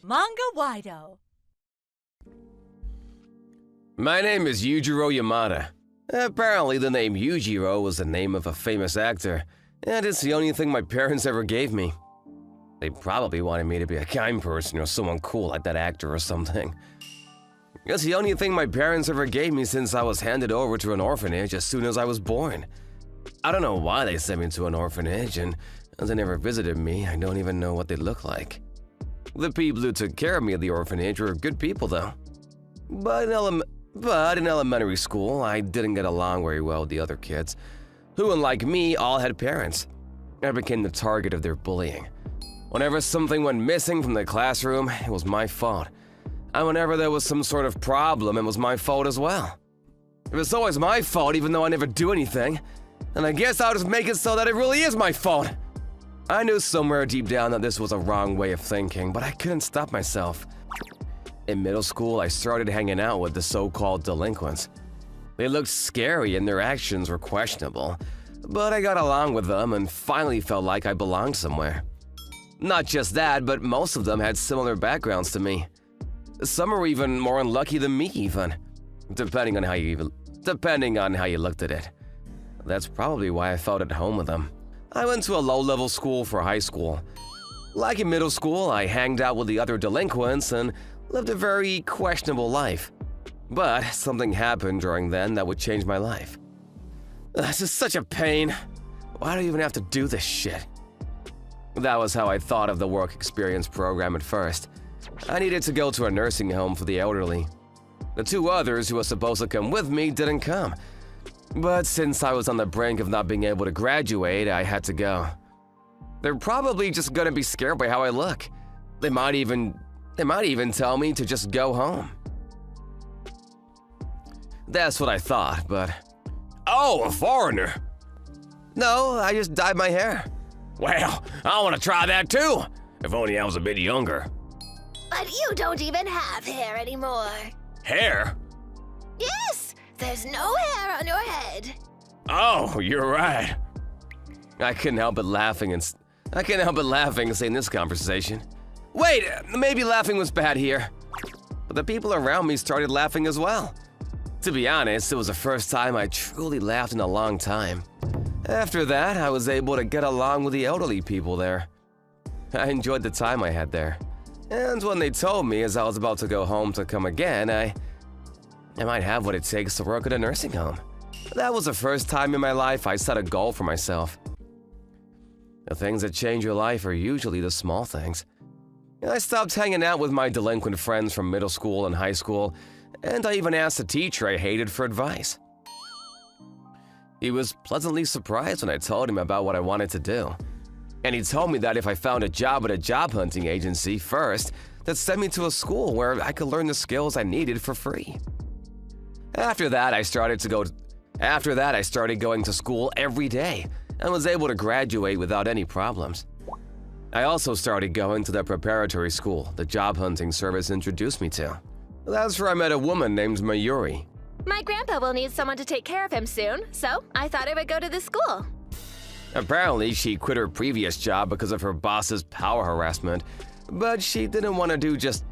Manga-Waido. My name is Yujiro Yamada. Apparently the name Yujiro was the name of a famous actor, and it's the only thing my parents ever gave me. They probably wanted me to be a kind person or someone cool like that actor or something. It's the only thing my parents ever gave me since I was handed over to an orphanage as soon as I was born. I don't know why they sent me to an orphanage, and as they never visited me, I don't even know what they look like. The people who took care of me at the orphanage were good people, though. But in elementary school, I didn't get along very well with the other kids, who, unlike me, all had parents. I became the target of their bullying. Whenever something went missing from the classroom, it was my fault. And whenever there was some sort of problem, it was my fault as well. It was always my fault even though I never do anything. And I guess I'll just make it so that it really is my fault. I knew somewhere deep down that this was a wrong way of thinking, but I couldn't stop myself. In middle school, I started hanging out with the so-called delinquents. They looked scary and their actions were questionable, but I got along with them and finally felt like I belonged somewhere. Not just that, but most of them had similar backgrounds to me. Some were even more unlucky than me even, depending on how you looked at it. That's probably why I felt at home with them. I went to a low-level school for high school. Like in middle school, I hanged out with the other delinquents and lived a very questionable life. But something happened during then that would change my life. This is such a pain. Why do I even have to do this shit? That was how I thought of the work experience program at first. I needed to go to a nursing home for the elderly. The two others who were supposed to come with me didn't come. But since I was on the brink of not being able to graduate, I had to go. They're probably just gonna be scared by how I look. They might even tell me to just go home. That's what I thought, but… Oh, a foreigner! No, I just dyed my hair. Well, I want to try that too! If only I was a bit younger. But you don't even have hair anymore. Hair? Yes! There's no hair on your head. Oh, you're right. I couldn't help but laughing and saying this conversation. Wait, maybe laughing was bad here. But the people around me started laughing as well. To be honest, it was the first time I truly laughed in a long time. After that, I was able to get along with the elderly people there. I enjoyed the time I had there. And when they told me as I was about to go home to come again, I might have what it takes to work at a nursing home. That was the first time in my life I set a goal for myself. The things that change your life are usually the small things. I stopped hanging out with my delinquent friends from middle school and high school, and I even asked a teacher I hated for advice. He was pleasantly surprised when I told him about what I wanted to do. And he told me that if I found a job at a job hunting agency first, that sent me to a school where I could learn the skills I needed for free. After that, I started going to school every day and was able to graduate without any problems. I also started going to the preparatory school the job hunting service introduced me to. That's where I met a woman named Mayuri. My grandpa will need someone to take care of him soon, so I thought I would go to the school. Apparently, she quit her previous job because of her boss's power harassment, but she didn't want to just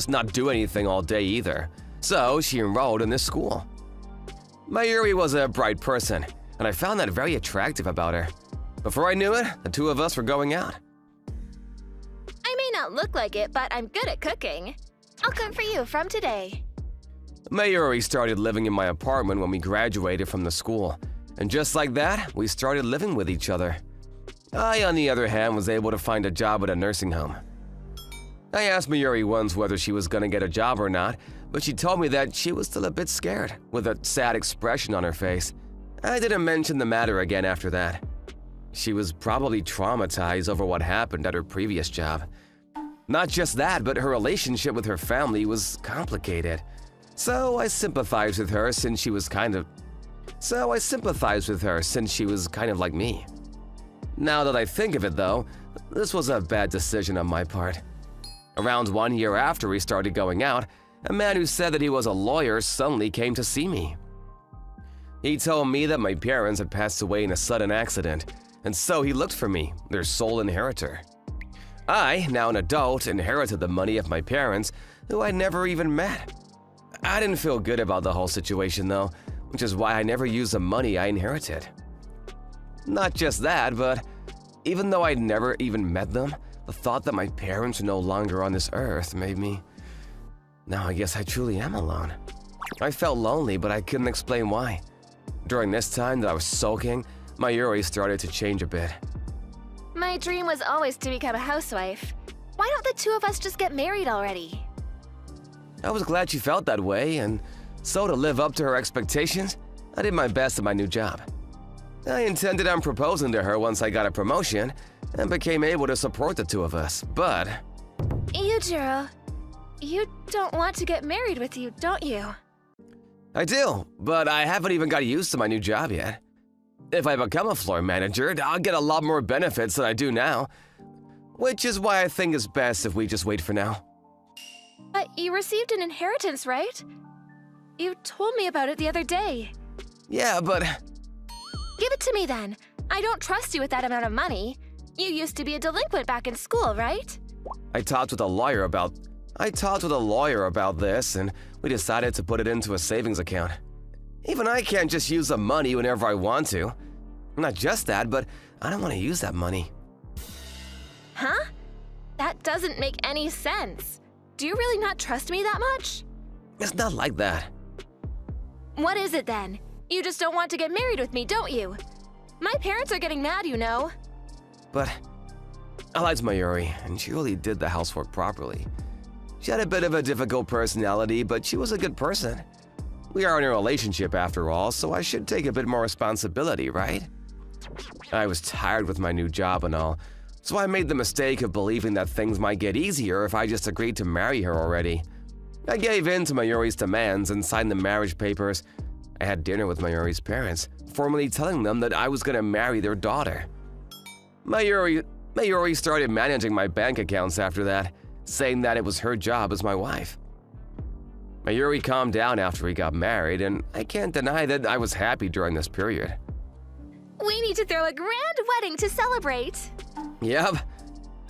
not do anything all day either. So she enrolled in this school. Mayuri was a bright person, and I found that very attractive about her. Before I knew it, the two of us were going out. I may not look like it, but I'm good at cooking. I'll cook for you from today. Mayuri started living in my apartment when we graduated from the school, and just like that, we started living with each other. I, on the other hand, was able to find a job at a nursing home. I asked Mayuri once whether she was going to get a job or not, but she told me that she was still a bit scared, with a sad expression on her face. I didn't mention the matter again after that. She was probably traumatized over what happened at her previous job. Not just that, but her relationship with her family was complicated. So I sympathized with her since she was kind of like me. Now that I think of it though, this was a bad decision on my part. Around 1 year after we started going out, a man who said that he was a lawyer suddenly came to see me. He told me that my parents had passed away in a sudden accident, and so he looked for me, their sole inheritor. I, now an adult, inherited the money of my parents, who I never even met. I didn't feel good about the whole situation though, which is why I never used the money I inherited. Not just that, but even though I'd never even met them, the thought that my parents were no longer on this earth made me… Now I guess I truly am alone. I felt lonely, but I couldn't explain why. During this time that I was sulking, Mayuri started to change a bit. My dream was always to become a housewife. Why don't the two of us just get married already? I was glad she felt that way, and so to live up to her expectations, I did my best at my new job. I intended on proposing to her once I got a promotion and became able to support the two of us, but… Yujiro, you don't want to get married with you, don't you? I do, but I haven't even got used to my new job yet. If I become a floor manager, I'll get a lot more benefits than I do now, which is why I think it's best if we just wait for now. But you received an inheritance, right? You told me about it the other day. Yeah, but… Give it to me then. I don't trust you with that amount of money. You used to be a delinquent back in school, right? I talked with a lawyer about this, and we decided to put it into a savings account. Even I can't just use the money whenever I want to. Not just that, but I don't want to use that money. Huh? That doesn't make any sense. Do you really not trust me that much? It's not like that. What is it then? You just don't want to get married with me, don't you? My parents are getting mad, you know. But I liked Mayuri, and she really did the housework properly. She had a bit of a difficult personality, but she was a good person. We are in a relationship after all, so I should take a bit more responsibility, right? I was tired with my new job and all, so I made the mistake of believing that things might get easier if I just agreed to marry her already. I gave in to Mayuri's demands and signed the marriage papers. I had dinner with Mayuri's parents, formally telling them that I was going to marry their daughter. Mayuri started managing my bank accounts after that, saying that it was her job as my wife. Mayuri calmed down after we got married, and I can't deny that I was happy during this period. We need to throw a grand wedding to celebrate. Yep.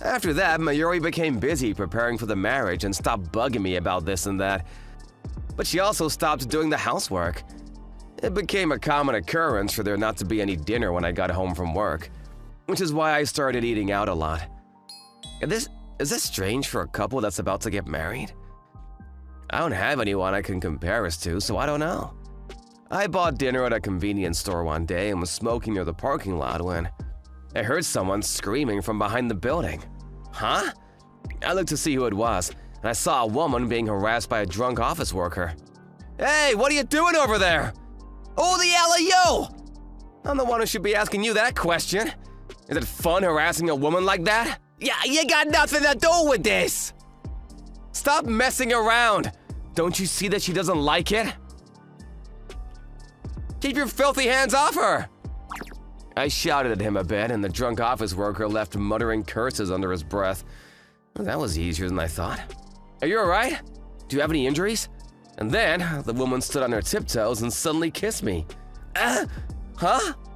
After that, Mayuri became busy preparing for the marriage and stopped bugging me about this and that. But she also stopped doing the housework. It became a common occurrence for there not to be any dinner when I got home from work, which is why I started eating out a lot. Is this strange for a couple that's about to get married? I don't have anyone I can compare us to, so I don't know. I bought dinner at a convenience store one day and was smoking near the parking lot when I heard someone screaming from behind the building. Huh? I looked to see who it was, and I saw a woman being harassed by a drunk office worker. Hey, what are you doing over there? Who the hell are you? I'm the one who should be asking you that question. Is it fun harassing a woman like that? Yeah, you got nothing to do with this! Stop messing around! Don't you see that she doesn't like it? Keep your filthy hands off her! I shouted at him a bit, and the drunk office worker left muttering curses under his breath. That was easier than I thought. Are you alright? Do you have any injuries? And then, the woman stood on her tiptoes and suddenly kissed me. Huh?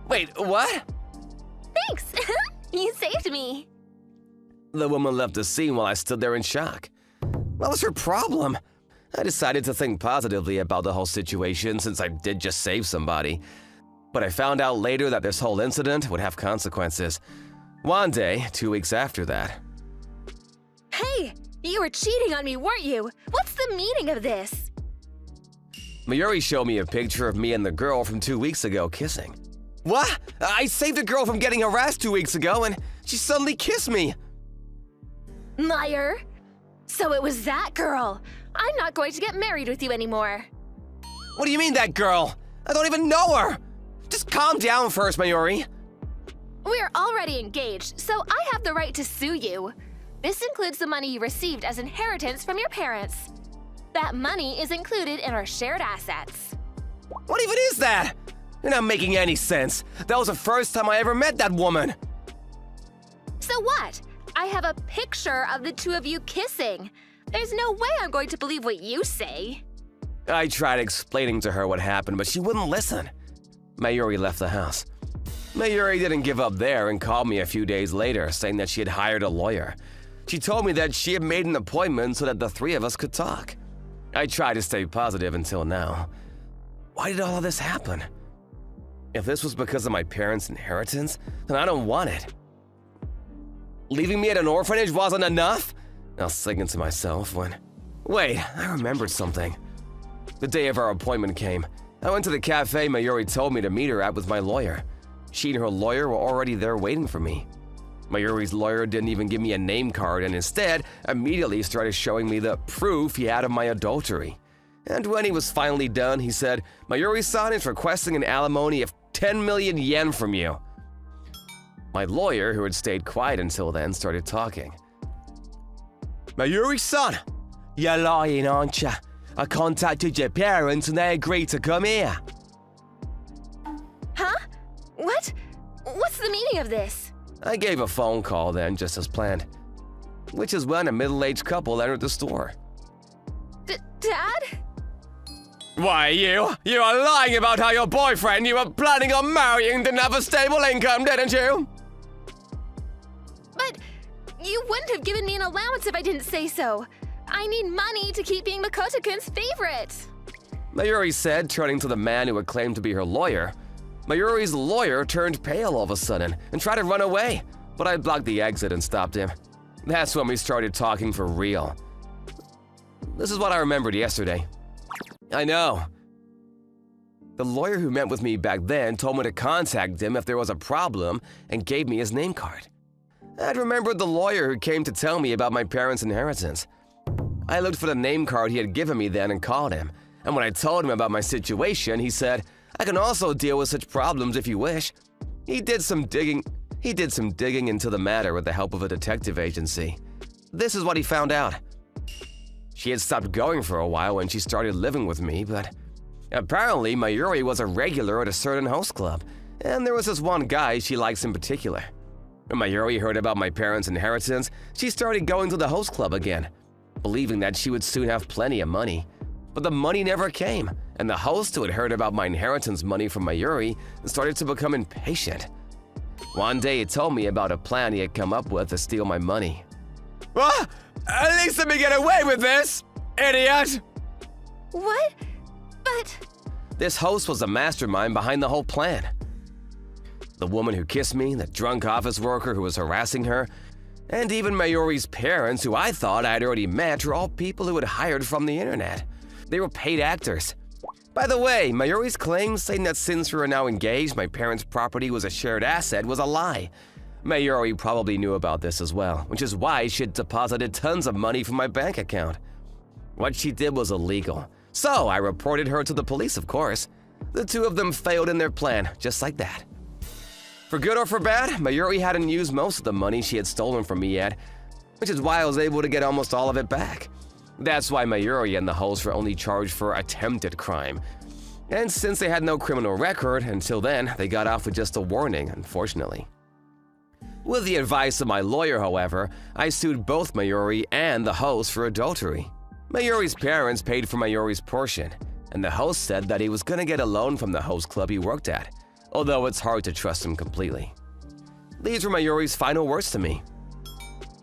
Wait, what? Thanks! You saved me. The woman left the scene while I stood there in shock. What was her problem? I decided to think positively about the whole situation since I did just save somebody. But I found out later that this whole incident would have consequences. One day, 2 weeks after that. Hey, you were cheating on me, weren't you? What's the meaning of this? Mayuri showed me a picture of me and the girl from 2 weeks ago kissing. What? I saved a girl from getting harassed 2 weeks ago and she suddenly kissed me. Liar! So it was that girl. I'm not going to get married with you anymore. What do you mean, that girl? I don't even know her! Just calm down first, Mayuri. We're already engaged, so I have the right to sue you. This includes the money you received as inheritance from your parents. That money is included in our shared assets. What even is that? You're not making any sense. That was the first time I ever met that woman. So what? I have a picture of the two of you kissing. There's no way I'm going to believe what you say. I tried explaining to her what happened, but she wouldn't listen. Mayuri left the house. Mayuri didn't give up there and called me a few days later, saying that she had hired a lawyer. She told me that she had made an appointment so that the three of us could talk. I tried to stay positive until now. Why did all of this happen? If this was because of my parents' inheritance, then I don't want it. Leaving me at an orphanage wasn't enough? I was thinking to myself when... Wait, I remembered something. The day of our appointment came. I went to the cafe Mayuri told me to meet her at with my lawyer. She and her lawyer were already there waiting for me. Mayuri's lawyer didn't even give me a name card and instead immediately started showing me the proof he had of my adultery. And when he was finally done, he said, "Mayuri-san is requesting an alimony of 10 million yen from you." My lawyer, who had stayed quiet until then, started talking. "Mayuri-san, you're lying, aren't you? I contacted your parents and they agreed to come here." Huh? What? What's the meaning of this? I gave a phone call then, just as planned, which is when a middle-aged couple entered the store. Dad? Why, you are lying about how your boyfriend you were planning on marrying didn't have a stable income, didn't you? But you wouldn't have given me an allowance if I didn't say so. I need money to keep being Makoto-kun's favorite. Mayuri said, turning to the man who had claimed to be her lawyer. Mayuri's lawyer turned pale all of a sudden and tried to run away, but I blocked the exit and stopped him. That's when we started talking for real. This is what I remembered yesterday. I know. The lawyer who met with me back then told me to contact him if there was a problem and gave me his name card. I'd remembered the lawyer who came to tell me about my parents' inheritance. I looked for the name card he had given me then and called him, and when I told him about my situation, he said, "I can also deal with such problems if you wish." He did some digging into the matter with the help of a detective agency. This is what he found out. She had stopped going for a while when she started living with me, but apparently Mayuri was a regular at a certain host club, and there was this one guy she likes in particular. When Mayuri heard about my parents' inheritance, she started going to the host club again, believing that she would soon have plenty of money. But the money never came, and the host who had heard about my inheritance money from Mayuri started to become impatient. One day he told me about a plan he had come up with to steal my money. "What? At least let me get away with this, idiot!" What? But... This host was the mastermind behind the whole plan. The woman who kissed me, the drunk office worker who was harassing her, and even Mayuri's parents, who I thought I had already met, were all people who had hired from the internet. They were paid actors. By the way, Mayuri's claim saying that since we were now engaged, my parents' property was a shared asset was a lie. Mayuri probably knew about this as well, which is why she had deposited tons of money from my bank account. What she did was illegal, so I reported her to the police, of course. The two of them failed in their plan, just like that. For good or for bad, Mayuri hadn't used most of the money she had stolen from me yet, which is why I was able to get almost all of it back. That's why Mayuri and the host were only charged for attempted crime. And since they had no criminal record, until then, they got off with just a warning, unfortunately. With the advice of my lawyer, however, I sued both Mayuri and the host for adultery. Mayuri's parents paid for Mayuri's portion, and the host said that he was going to get a loan from the host club he worked at, although it's hard to trust him completely. These were Mayuri's final words to me.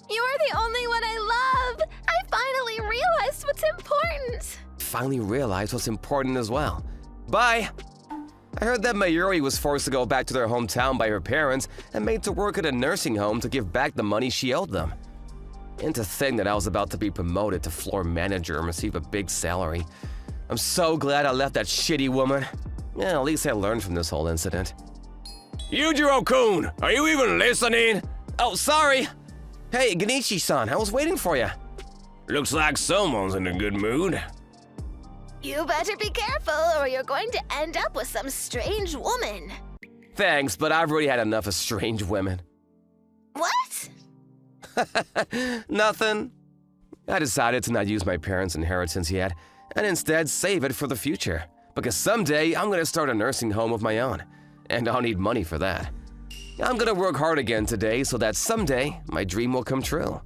"You're the only one I love! I finally realized what's important!" Finally realized what's important as well. Bye! I heard that Mayuri was forced to go back to their hometown by her parents and made to work at a nursing home to give back the money she owed them. And to think that I was about to be promoted to floor manager and receive a big salary. I'm so glad I left that shitty woman. Yeah, at least I learned from this whole incident. Yujiro-kun, are you even listening? Oh, sorry. Hey, Genichi-san, I was waiting for you. Looks like someone's in a good mood. You better be careful or you're going to end up with some strange woman. Thanks, but I've already had enough of strange women. What? Nothing. I decided to not use my parents' inheritance yet, and instead save it for the future. Because someday I'm going to start a nursing home of my own, and I'll need money for that. I'm going to work hard again today so that someday my dream will come true.